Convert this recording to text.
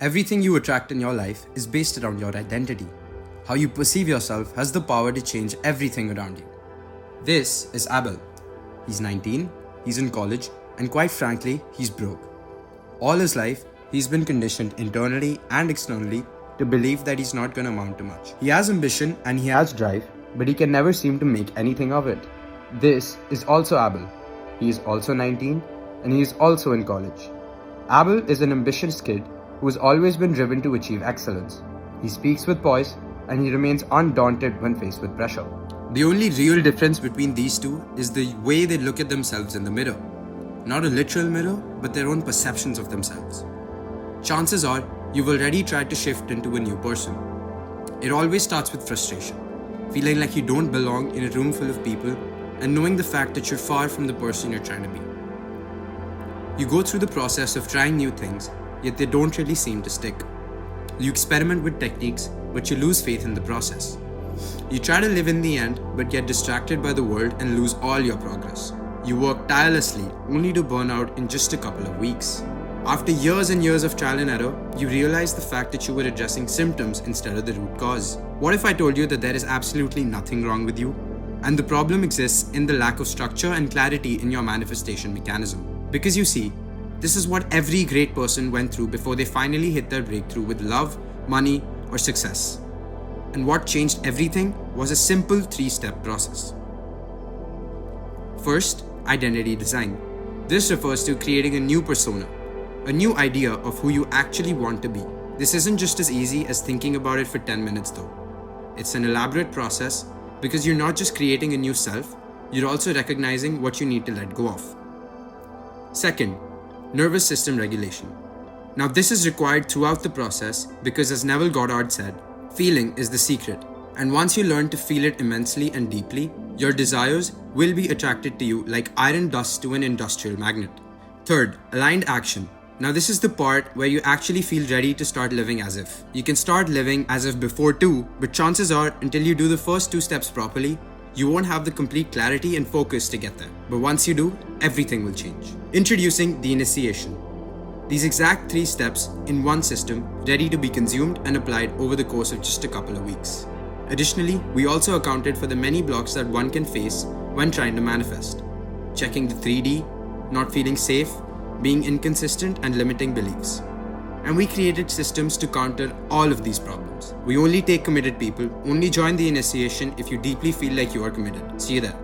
Everything you attract in your life is based around your identity. How you perceive yourself has the power to change everything around you. This is Abel. He's 19, he's in college, and quite frankly, he's broke. All his life, he's been conditioned internally and externally to believe that he's not going to amount to much. He has ambition and he has drive, but he can never seem to make anything of it. This is also Abel. He is also 19 and he is also in college. Abel is an ambitious kid who has always been driven to achieve excellence. He speaks with poise and he remains undaunted when faced with pressure. The only real difference between these two is the way they look at themselves in the mirror. Not a literal mirror, but their own perceptions of themselves. Chances are, you've already tried to shift into a new person. It always starts with frustration, feeling like you don't belong in a room full of people and knowing the fact that you're far from the person you're trying to be. You go through the process of trying new things, yet they don't really seem to stick. You experiment with techniques, but you lose faith in the process. You try to live in the end, but get distracted by the world and lose all your progress. You work tirelessly, only to burn out in just a couple of weeks. After years and years of trial and error, you realize the fact that you were addressing symptoms instead of the root cause. What if I told you that there is absolutely nothing wrong with you? And the problem exists in the lack of structure and clarity in your manifestation mechanism. Because you see, this is what every great person went through before they finally hit their breakthrough with love, money, or success. And what changed everything was a simple 3-step process. First, identity design. This refers to creating a new persona, a new idea of who you actually want to be. This isn't just as easy as thinking about it for 10 minutes though. It's an elaborate process because you're not just creating a new self, you're also recognizing what you need to let go of. Second, nervous system regulation. Now this is required throughout the process because, as Neville Goddard said, feeling is the secret. And once you learn to feel it immensely and deeply, your desires will be attracted to you like iron dust to an industrial magnet. Third, aligned action. Now this is the part where you actually feel ready to start living as if. You can start living as if before too, but chances are until you do the first 2 steps properly, you won't have the complete clarity and focus to get there. But once you do, everything will change. Introducing the initiation. These exact 3 steps in one system, ready to be consumed and applied over the course of just a couple of weeks. Additionally, we also accounted for the many blocks that one can face when trying to manifest. Checking the 3D, not feeling safe, being inconsistent, and limiting beliefs. And we created systems to counter all of these problems. We only take committed people. Only join the initiation if you deeply feel like you are committed. See you there.